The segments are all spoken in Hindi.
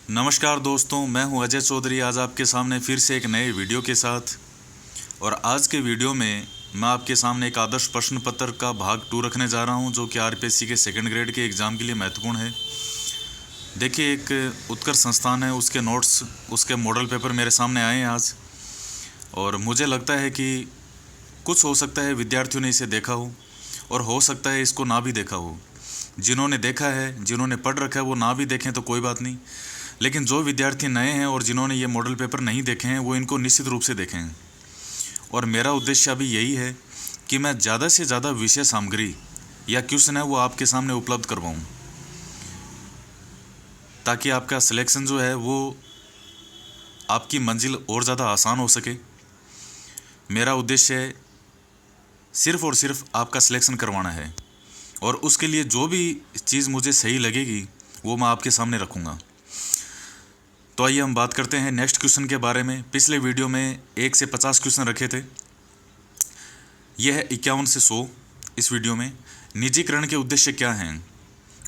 नमस्कार दोस्तों, मैं हूं अजय चौधरी। आज आपके सामने फिर से एक नए वीडियो के साथ। और आज के वीडियो में मैं आपके सामने एक आदर्श प्रश्न पत्र का भाग 2 रखने जा रहा हूं, जो कि आरपीएससी के सेकंड ग्रेड के एग्ज़ाम के लिए महत्वपूर्ण है। देखिए, एक उत्कर्ष संस्थान है, उसके नोट्स, उसके मॉडल पेपर मेरे सामने आए हैं आज। और मुझे लगता है कि कुछ हो सकता है विद्यार्थियों ने इसे देखा हो, और हो सकता है इसको ना भी देखा हो। जिन्होंने देखा है, जिन्होंने पढ़ रखा है, वो ना भी देखें तो कोई बात नहीं, लेकिन जो विद्यार्थी नए हैं और जिन्होंने ये मॉडल पेपर नहीं देखे हैं, वो इनको निश्चित रूप से देखें। और मेरा उद्देश्य अभी यही है कि मैं ज़्यादा से ज़्यादा विषय सामग्री या क्वेश्चन है वो आपके सामने उपलब्ध करवाऊँ, ताकि आपका सिलेक्शन जो है वो आपकी मंजिल और ज़्यादा आसान हो सके। मेरा उद्देश्य है सिर्फ़ और सिर्फ आपका सिलेक्शन करवाना है, और उसके लिए जो भी चीज़ मुझे सही लगेगी वो मैं आपके सामने रखूँगा। तो आइए हम बात करते हैं नेक्स्ट क्वेश्चन के बारे में। पिछले वीडियो में 1 से 50 क्वेश्चन रखे थे, यह है 51 से 100। इस वीडियो में निजीकरण के उद्देश्य क्या हैं?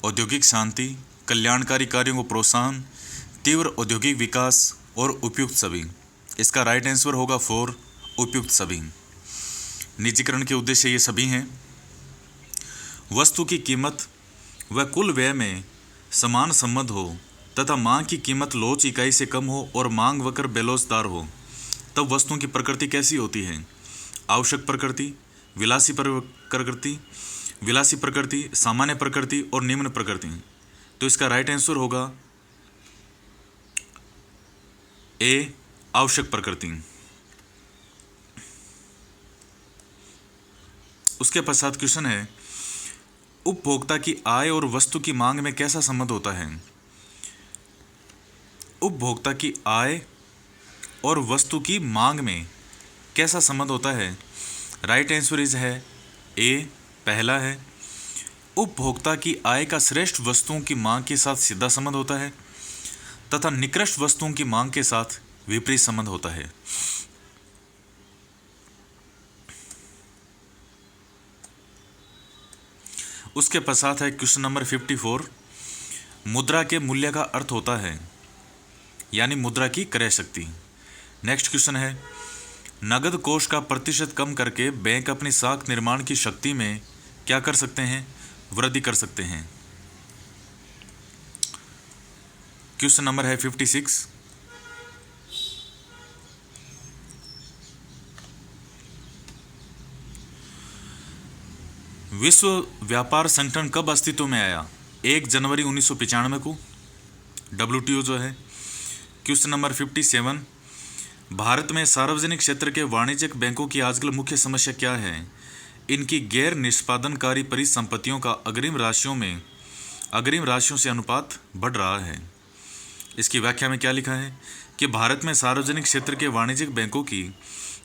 औद्योगिक शांति, कल्याणकारी कार्यों को प्रोत्साहन, तीव्र औद्योगिक विकास और उपयुक्त सभी। इसका राइट आंसर होगा 4, उपयुक्त सभी। निजीकरण के उद्देश्य ये सभी हैं। वस्तु की कीमत व कुल व्यय में समान संबंध हो तथा मांग की कीमत लोच इकाई से कम हो और मांग वक्र बेलोचदार हो, तब वस्तुओं की प्रकृति कैसी होती है? आवश्यक प्रकृति, विलासी प्रकृति, सामान्य प्रकृति और निम्न प्रकृति। तो इसका राइट आंसर होगा ए, आवश्यक प्रकृति। उसके पश्चात क्वेश्चन है, उपभोक्ता की आय और वस्तु की मांग में कैसा संबंध होता है? उपभोक्ता की आय और वस्तु की मांग में कैसा संबंध होता है? राइट आंसर इज है ए, पहला है। उपभोक्ता की आय का श्रेष्ठ वस्तुओं की मांग के साथ सीधा संबंध होता है तथा निकृष्ट वस्तुओं की मांग के साथ विपरीत संबंध होता है। उसके पश्चात है क्वेश्चन नंबर 54। मुद्रा के मूल्य का अर्थ होता है, यानी मुद्रा की क्रय शक्ति। नेक्स्ट क्वेश्चन है, नगद कोष का प्रतिशत कम करके बैंक अपनी साख निर्माण की शक्ति में क्या कर सकते हैं? वृद्धि कर सकते हैं। क्वेश्चन नंबर है 56। विश्व व्यापार संगठन कब अस्तित्व में आया? 1 जनवरी 1995 को, WTO जो है। Question number 57। भारत में सार्वजनिक क्षेत्र के वाणिज्यिक बैंकों की आजकल मुख्य समस्या क्या है? इनकी गैर निष्पादनकारी परिसंपत्तियों का अग्रिम राशियों से अनुपात बढ़ रहा है। इसकी व्याख्या में क्या लिखा है कि भारत में सार्वजनिक क्षेत्र के वाणिज्यिक बैंकों की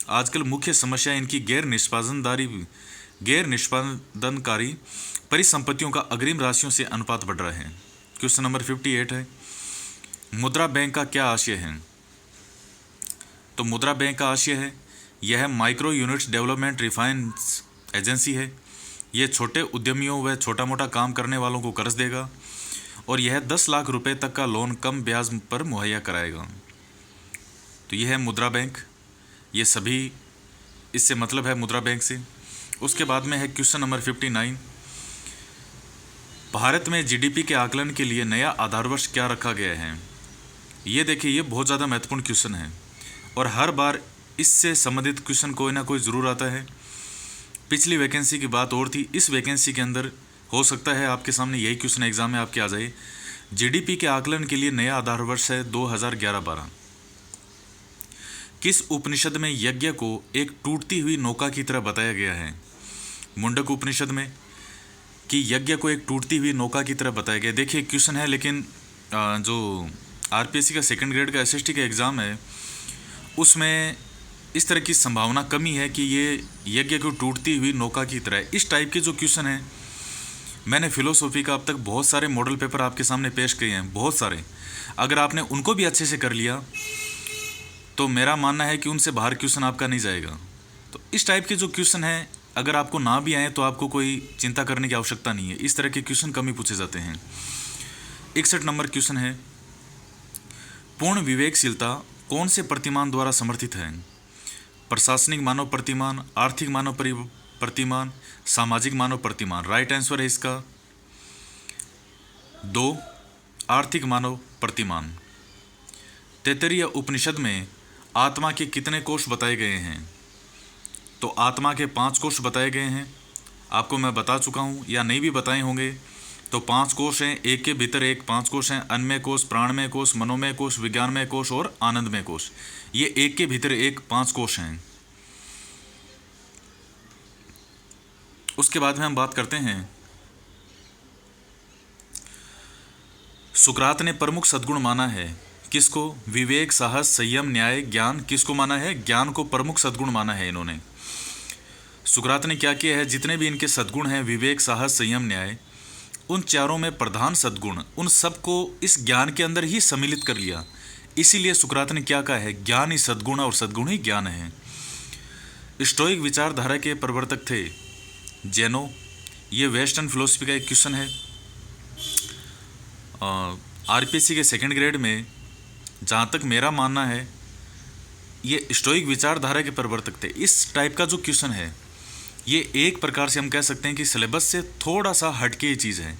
आजकल मुख्य समस्या इनकी गैर निष्पादनकारी परिसंपत्तियों का अग्रिम राशियों से अनुपात बढ़ रहा है। क्वेश्चन नंबर 58 है, मुद्रा बैंक का क्या आशय है? तो मुद्रा बैंक का आशय है, यह micro units development refinance agency है। यह छोटे उद्यमियों व छोटा मोटा काम करने वालों को कर्ज देगा, और यह 10 लाख रुपए तक का लोन कम ब्याज पर मुहैया कराएगा। तो यह है मुद्रा बैंक। ये सभी, इससे मतलब है मुद्रा बैंक से। उसके बाद में है क्वेश्चन नंबर 59। भारत में जीडीपी के आकलन के लिए नया आधार वर्ष क्या रखा गया है? ये देखिए, ये बहुत ज़्यादा महत्वपूर्ण क्वेश्चन है, और हर बार इससे संबंधित क्वेश्चन कोई ना कोई ज़रूर आता है। पिछली वैकेंसी की बात और थी, इस वैकेंसी के अंदर हो सकता है आपके सामने यही क्वेश्चन एग्जाम में आपके आ जाए। जीडीपी के आकलन के लिए नया आधार वर्ष है 2011-12। किस उपनिषद में यज्ञ को एक टूटती हुई नौका की तरह बताया गया है? मुंडक उपनिषद में, कि यज्ञ को एक टूटती हुई नौका की तरह बताया गया। देखिए क्वेश्चन है, लेकिन जो आरपीएससी का सेकंड ग्रेड का एसएसटी का एग्ज़ाम है, उसमें इस तरह की संभावना कमी है कि ये यज्ञ को टूटती हुई नौका की तरह, इस टाइप के जो क्वेश्चन हैं, मैंने फिलोसॉफी का अब तक बहुत सारे मॉडल पेपर आपके सामने पेश किए हैं, बहुत सारे। अगर आपने उनको भी अच्छे से कर लिया तो मेरा मानना है कि उनसे बाहर क्वेश्चन आपका नहीं जाएगा। तो इस टाइप के जो क्वेश्चन हैं, अगर आपको ना भी आए तो आपको कोई चिंता करने की आवश्यकता नहीं है। इस तरह के क्वेश्चन कम ही पूछे जाते हैं। 61 नंबर क्वेश्चन है, पूर्ण विवेकशीलता कौन से प्रतिमान द्वारा समर्थित है? प्रशासनिक मानव प्रतिमान, आर्थिक मानव प्रतिमान, सामाजिक मानव प्रतिमान। राइट आंसर है इसका 2, आर्थिक मानव प्रतिमान। तैत्तिरीय उपनिषद में आत्मा के कितने कोष बताए गए हैं? तो आत्मा के 5 कोष बताए गए हैं। आपको मैं बता चुका हूँ, या नहीं भी बताए होंगे। तो 5 कोष हैं, एक के भीतर एक 5 कोष हैं। अन्नमय कोष, प्राणमय कोष, मनोमय कोष, विज्ञानमय कोष और आनंदमय कोष। ये एक के भीतर एक 5 कोष हैं। उसके बाद में हम बात करते हैं, सुकरात ने प्रमुख सद्गुण माना है किसको? विवेक, साहस, संयम, न्याय, ज्ञान। किसको माना है? ज्ञान को प्रमुख सद्गुण माना है इन्होंने। सुकरात ने क्या किया है? जितने भी इनके सद्गुण हैं, विवेक, साहस, संयम, न्याय, उन चारों में प्रधान सद्गुण, उन सबको इस ज्ञान के अंदर ही सम्मिलित कर लिया। इसीलिए सुकरात ने क्या कहा है? ज्ञान ही सद्गुण और सद्गुण ही ज्ञान है। स्टोइक विचारधारा के प्रवर्तक थे जेनो। ये वेस्टर्न फिलोसफी का एक क्वेश्चन है। आरपीएससी के 2nd ग्रेड में जहाँ तक मेरा मानना है, ये स्टोइक विचारधारा के प्रवर्तक थे। इस टाइप का जो क्वेश्चन है, ये एक प्रकार से हम कह सकते हैं कि सिलेबस से थोड़ा सा हटके ये चीज़ है।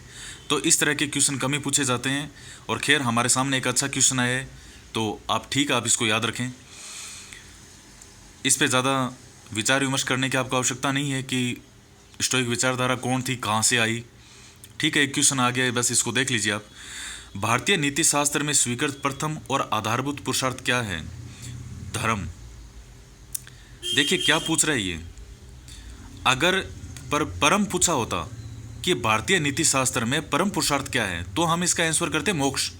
तो इस तरह के क्वेश्चन कम ही पूछे जाते हैं। और खैर, हमारे सामने एक अच्छा क्वेश्चन आया है, तो आप इसको याद रखें। इस पे ज़्यादा विचार विमर्श करने की आपको आवश्यकता नहीं है कि स्टोइक विचारधारा कौन थी, कहाँ से आई। ठीक है, एक क्वेश्चन आ गया है, बस इसको देख लीजिए आप। भारतीय नीति शास्त्र में स्वीकृत प्रथम और आधारभूत पुरुषार्थ क्या है? धर्म। देखिए क्या पूछ रहा है ये। अगर परम पूछा होता कि भारतीय नीति शास्त्र में परम पुरुषार्थ क्या है, तो हम इसका आंसर करते मोक्ष।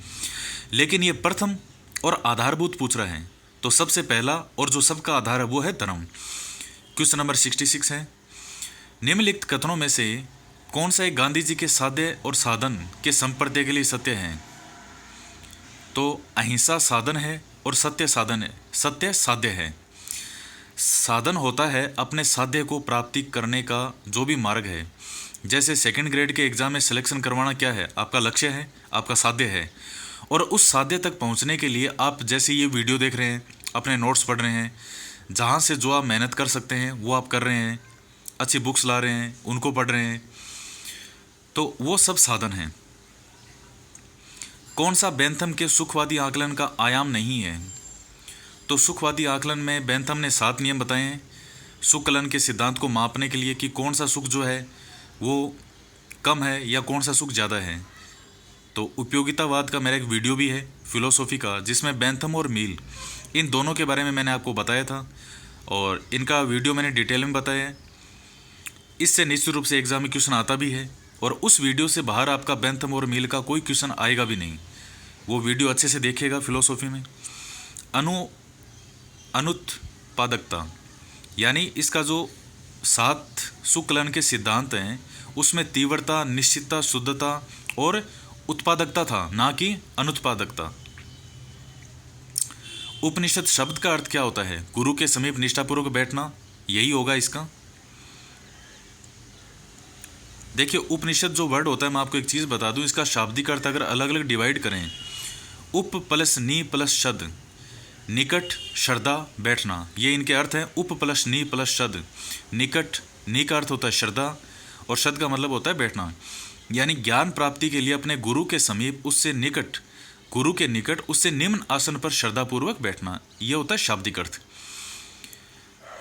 लेकिन ये प्रथम और आधारभूत पूछ रहा है, तो सबसे पहला और जो सबका आधार है वो है धर्म। क्वेश्चन नंबर 66 है, निम्नलिखित कथनों में से कौन सा एक गांधी जी के साध्य और साधन के संप्रदाय के लिए सत्य है? तो अहिंसा साधन है और सत्य साधन है। सत्य साध्य है। साधन होता है अपने साध्य को प्राप्ति करने का जो भी मार्ग है। जैसे 2nd ग्रेड के एग्जाम में सिलेक्शन करवाना क्या है? आपका लक्ष्य है, आपका साध्य है। और उस साध्य तक पहुंचने के लिए आप जैसे ये वीडियो देख रहे हैं, अपने नोट्स पढ़ रहे हैं, जहाँ से जो आप मेहनत कर सकते हैं वो आप कर रहे हैं, अच्छी बुक्स ला रहे हैं, उनको पढ़ रहे हैं, तो वो सब साधन हैं। कौन सा बेंथम के सुखवादी आकलन का आयाम नहीं है? तो सुखवादी आकलन में बेंथम ने 7 नियम बताए हैं सुख कलन के सिद्धांत को मापने के लिए कि कौन सा सुख जो है वो कम है या कौन सा सुख ज़्यादा है। तो उपयोगितावाद का मेरा एक वीडियो भी है फिलोसॉफी का, जिसमें बेंथम और मील इन दोनों के बारे में मैंने आपको बताया था, और इनका वीडियो मैंने डिटेल में बताया है। इससे निश्चित रूप से एग्जाम में क्वेश्चन आता भी है, और उस वीडियो से बाहर आपका बेंथम और मील का कोई क्वेश्चन आएगा भी नहीं। वो वीडियो अच्छे से देखिएगा फिलोसॉफी में। अनुत्पादकता, यानी इसका जो 7 सुख कलन के सिद्धांत हैं उसमें तीव्रता, निश्चितता, शुद्धता और उत्पादकता था, ना कि अनुत्पादकता। उपनिषद शब्द का अर्थ क्या होता है? गुरु के समीप निष्ठापूर्वक बैठना, यही होगा इसका। देखिए उपनिषद जो वर्ड होता है, मैं आपको एक चीज़ बता दूं, इसका शाब्दिक अर्थ अगर अलग अलग डिवाइड करें, उप प्लस नी प्लस शद, निकट, श्रद्धा, बैठना, ये इनके अर्थ हैं। उप प्लस नी प्लस शद, निकट, नी का अर्थ होता है श्रद्धा और शद का मतलब होता है बैठना। यानी ज्ञान प्राप्ति के लिए अपने गुरु के समीप, उससे निकट, गुरु के निकट, उससे निम्न आसन पर श्रद्धापूर्वक बैठना, ये होता है शाब्दिक अर्थ।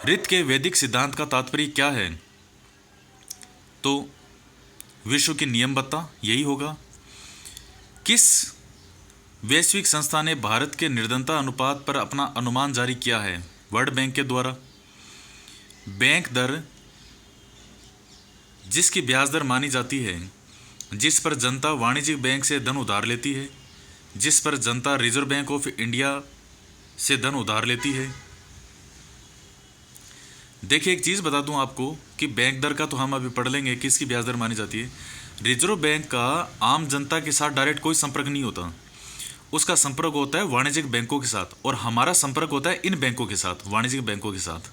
ऋत के वैदिक सिद्धांत का तात्पर्य क्या है? तो विश्व की नियमबद्धता, यही होगा। किस वैश्विक संस्था ने भारत के निर्धनता अनुपात पर अपना अनुमान जारी किया है? वर्ल्ड बैंक के द्वारा। बैंक दर, जिसकी ब्याज दर मानी जाती है जिस पर जनता वाणिज्यिक बैंक से धन उधार लेती है, जिस पर जनता रिजर्व बैंक ऑफ इंडिया से धन उधार लेती है। देखिए एक चीज़ बता दूं आपको कि बैंक दर का तो हम अभी पढ़ लेंगे, किसकी ब्याज दर मानी जाती है। रिजर्व बैंक का आम जनता के साथ डायरेक्ट कोई संपर्क नहीं होता, उसका संपर्क होता है वाणिज्यिक बैंकों के साथ, और हमारा संपर्क होता है इन बैंकों के साथ, वाणिज्यिक बैंकों के साथ।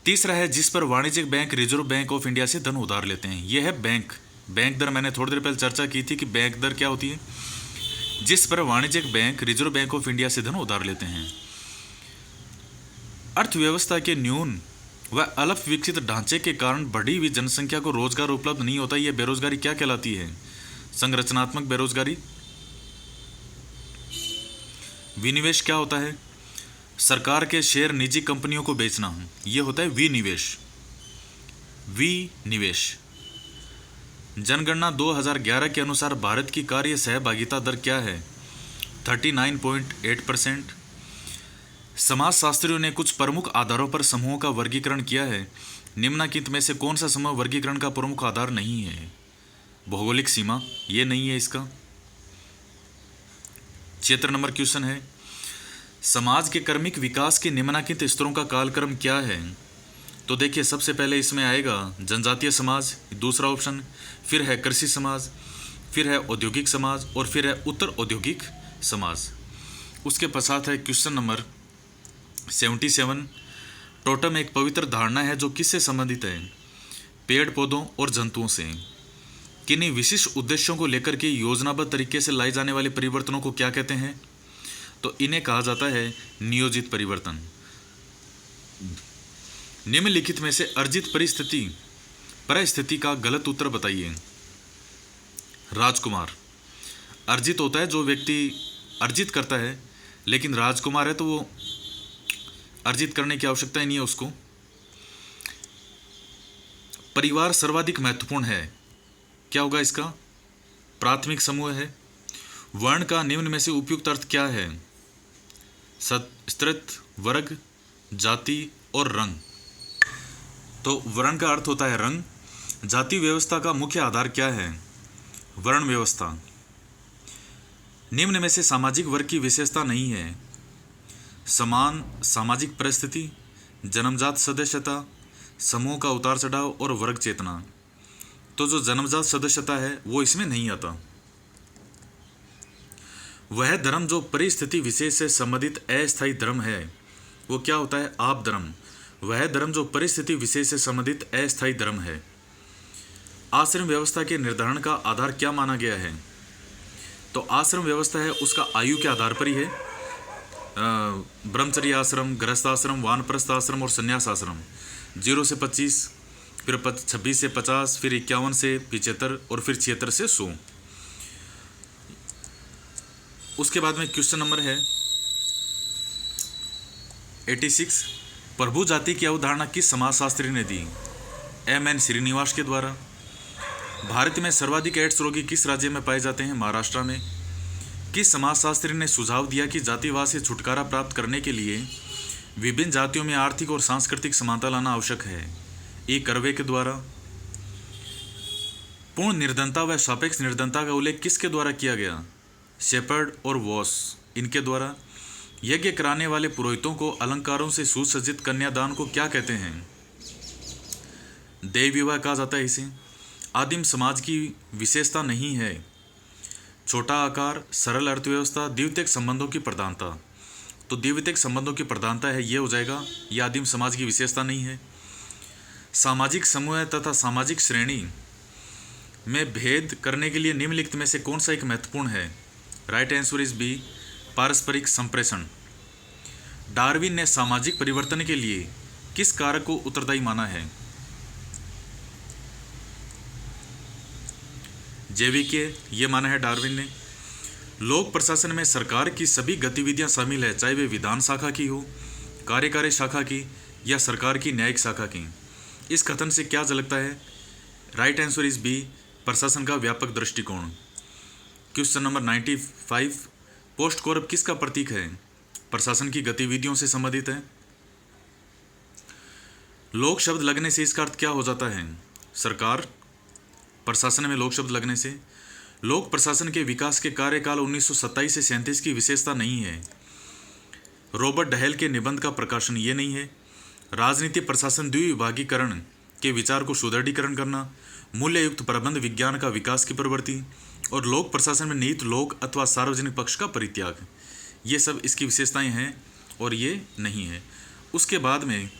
तीसरा है जिस पर वाणिज्यिक bank reserve bank of India से धन उधार लेते हैं, यह है बैंक। बैंक दर मैंने थोड़ी देर पहले चर्चा की थी कि बैंक दर क्या होती है। जिस पर वाणिज्यिक bank reserve bank of India से धन उधार लेते हैं। अर्थव्यवस्था के न्यून व अल्प विकसित ढांचे के कारण बढ़ी हुई जनसंख्या को रोजगार उपलब्ध नहीं होता। यह बेरोजगारी क्या कहलाती है? संरचनात्मक बेरोजगारी। विनिवेश क्या होता है? सरकार के शेयर निजी कंपनियों को बेचना, यह होता है विनिवेश। विनिवेश। जनगणना 2011 के अनुसार भारत की कार्य सहभागिता दर क्या है? 39.8%। समाजशास्त्रियों ने कुछ प्रमुख आधारों पर समूहों का वर्गीकरण किया है। निम्नलिखित में से कौन सा समूह वर्गीकरण का प्रमुख आधार नहीं है? भौगोलिक सीमा, ये नहीं है इसका। 76 नंबर क्वेश्चन है, समाज के क्रमिक विकास के निम्नलिखित स्तरों का कालक्रम क्या है? तो देखिए, सबसे पहले इसमें आएगा जनजातीय समाज, दूसरा ऑप्शन, फिर है कृषि समाज, फिर है औद्योगिक समाज और फिर है उत्तर औद्योगिक समाज। उसके पश्चात है क्वेश्चन नंबर 77। टोटम एक पवित्र धारणा है जो किससे संबंधित है? पेड़ पौधों और जंतुओं से। किन्हीं विशिष्ट उद्देश्यों को लेकर के योजनाबद्ध तरीके से लाए जाने वाले परिवर्तनों को क्या कहते हैं? तो इन्हें कहा जाता है नियोजित परिवर्तन। निम्नलिखित में से अर्जित परिस्थिति का गलत उत्तर बताइए। राजकुमार। अर्जित होता है जो व्यक्ति अर्जित करता है, लेकिन राजकुमार है तो वो अर्जित करने की आवश्यकता ही नहीं है उसको। परिवार सर्वाधिक महत्वपूर्ण है, क्या होगा इसका? प्राथमिक समूह है। वर्ण का निम्न में से उपयुक्त अर्थ क्या है? स्त्रीत्व, वर्ग, जाति और रंग। तो वर्ण का अर्थ होता है रंग। जाति व्यवस्था का मुख्य आधार क्या है? वर्ण व्यवस्था। निम्न में से सामाजिक वर्ग की विशेषता नहीं है? समान सामाजिक परिस्थिति, जन्मजात सदस्यता, समूह का उतार चढ़ाव और वर्ग चेतना। तो जो जन्मजात सदस्यता है वो इसमें नहीं आता। वह धर्म जो परिस्थिति विशेष से संबंधित अस्थायी धर्म है वो क्या होता है? आप धर्म। वह धर्म जो परिस्थिति विशेष से संबंधित अस्थायी धर्म है। आश्रम व्यवस्था के निर्धारण का आधार क्या माना गया है? तो आश्रम व्यवस्था है उसका आयु के आधार पर ही है। ब्रह्मचर्य आश्रम, गृहस्थ आश्रम, वानप्रस्थ आश्रम और संन्यास आश्रम। 0 से 25, फिर 26 से 50, फिर 51 से 75 और फिर 76 से 100। उसके बाद में क्वेश्चन नंबर है 86। प्रभु जाति की अवधारणा किस समाजशास्त्री ने दी? M.N. श्रीनिवास के द्वारा। भारत में सर्वाधिक एड्स रोगी किस राज्य में पाए जाते हैं? महाराष्ट्र में। किस समाजशास्त्री ने सुझाव दिया कि जातिवाद से छुटकारा प्राप्त करने के लिए विभिन्न जातियों में आर्थिक और सांस्कृतिक समानता लाना आवश्यक है? E. कर्वे के द्वारा। पूर्ण निर्धनता व सापेक्ष निर्धनता का उल्लेख किसके द्वारा किया गया? शेपर्ड और वॉस, इनके द्वारा। यज्ञ कराने वाले पुरोहितों को अलंकारों से सुसज्जित कन्यादान को क्या कहते हैं? देव विवाह कहा जाता है इसे। आदिम समाज की विशेषता नहीं है? छोटा आकार, सरल अर्थव्यवस्था, द्वितीयक संबंधों की प्रधानता। तो द्वितीयक संबंधों की प्रधानता है, ये हो जाएगा। यह आदिम समाज की विशेषता नहीं है। सामाजिक समूह तथा सामाजिक श्रेणी में भेद करने के लिए निम्नलिखित में से कौन सा एक महत्वपूर्ण है? राइट आंसर इज बी, पारस्परिक संप्रेषण। डार्विन ने सामाजिक परिवर्तन के लिए किस कारक को उत्तरदायी माना है? जैविकीय, ये माना है डार्विन ने। लोक प्रशासन में सरकार की सभी गतिविधियां शामिल है, चाहे वे विधान शाखा की हो, कार्यकारी शाखा की या सरकार की न्यायिक शाखा की। इस कथन से क्या झलकता है? राइट आंसर इज बी, प्रशासन का व्यापक दृष्टिकोण। Question number 95। पोस्ट कोरब किसका प्रतीक है? प्रशासन की गतिविधियों से संबंधित है। लोक शब्द लगने से इसका अर्थ क्या हो जाता है? सरकार। प्रशासन में लोक शब्द लगने से। लोक प्रशासन के विकास के कार्यकाल 1927 से 37 की विशेषता नहीं है। रॉबर्ट डहेल के निबंध का प्रकाशन ये नहीं है। राजनीति प्रशासन द्विविभागीकरण के विचार को सुदृढ़ीकरण करना, मूल्ययुक्त प्रबंध विज्ञान का विकास की प्रवृत्ति और लोक प्रशासन में निहित लोक अथवा सार्वजनिक पक्ष का परित्याग, ये सब इसकी विशेषताएं हैं और ये नहीं है। उसके बाद में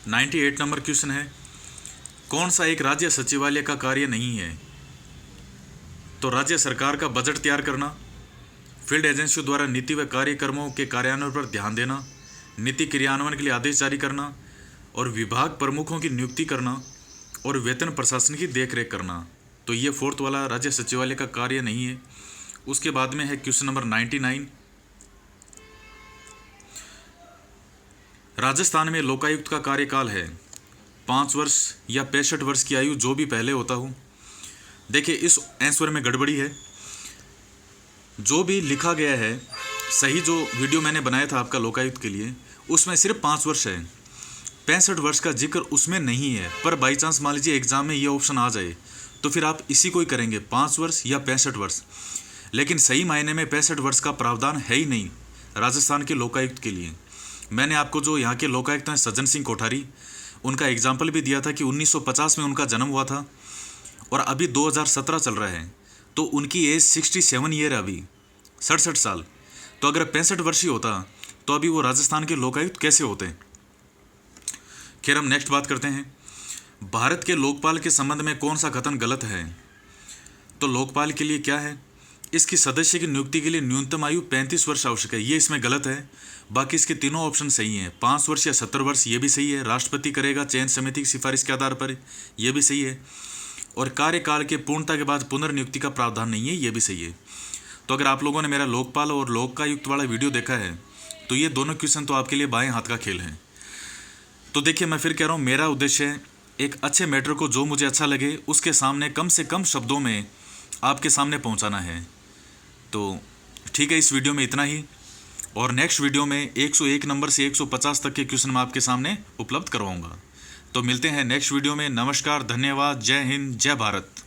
98 नंबर क्वेश्चन है, कौन सा एक राज्य सचिवालय का कार्य नहीं है? तो राज्य सरकार का बजट तैयार करना, फील्ड एजेंसियों द्वारा नीति व कार्यक्रमों के कार्यान्वयन पर ध्यान देना, नीति क्रियान्वयन के लिए आदेश जारी करना, और विभाग प्रमुखों की नियुक्ति करना, और वेतन प्रशासन की देखरेख करना। तो ये फोर्थ वाला राज्य सचिवालय का कार्य नहीं है। उसके बाद में है क्वेश्चन नंबर 99, राजस्थान में लोकायुक्त का कार्यकाल है 5 वर्ष या 65 वर्ष की आयु, जो भी पहले होता हो। देखिए इस आंसर में गड़बड़ी है, जो भी लिखा गया है सही, जो वीडियो मैंने बनाया था आपका लोकायुक्त के लिए उसमें सिर्फ 5 वर्ष है, 65 वर्ष का जिक्र उसमें नहीं है। पर बाई चांस मान लीजिए एग्जाम में ये ऑप्शन आ जाए तो फिर आप इसी को ही करेंगे, 5 वर्ष या 65 वर्ष। लेकिन सही मायने में 65 वर्ष का प्रावधान है ही नहीं राजस्थान के लोकायुक्त के लिए। मैंने आपको जो यहाँ के लोकायुक्त हैं सज्जन सिंह कोठारी, उनका एग्जाम्पल भी दिया था कि 1950 में उनका जन्म हुआ था और अभी 2017 चल रहा है, तो उनकी एज 67 ईयर है, अभी 67 साल। तो अगर 65 वर्षीय होता तो अभी वो राजस्थान के लोकायुक्त कैसे होते? खैर हम नेक्स्ट बात करते हैं, भारत के लोकपाल के संबंध में कौन सा कथन गलत है? तो लोकपाल के लिए क्या है, इसकी सदस्य की नियुक्ति के लिए न्यूनतम आयु 35 वर्ष आवश्यक है, ये इसमें गलत है। बाकी इसके तीनों ऑप्शन सही हैं, 5 वर्ष या 70 वर्ष ये भी सही है, राष्ट्रपति करेगा चयन समिति की सिफारिश के आधार पर, यह भी सही है, और कार्यकाल के पूर्णता के बाद पुनर्नियुक्ति का प्रावधान नहीं है, ये भी सही है। तो अगर आप लोगों ने मेरा लोकपाल और लोकायुक्त वाला वीडियो देखा है तो ये दोनों क्वेश्चन तो आपके लिए बाएं हाथ का खेल है। तो देखिए मैं फिर कह रहा हूँ, मेरा उद्देश्य एक अच्छे मैटर को जो मुझे अच्छा लगे उसके सामने कम से कम शब्दों में आपके सामने पहुँचाना है। तो ठीक है, इस वीडियो में इतना ही, और नेक्स्ट वीडियो में 101 नंबर से 150 तक के क्वेश्चन मैं आपके सामने उपलब्ध करवाऊँगा। तो मिलते हैं नेक्स्ट वीडियो में। नमस्कार, धन्यवाद, जय हिंद, जय भारत।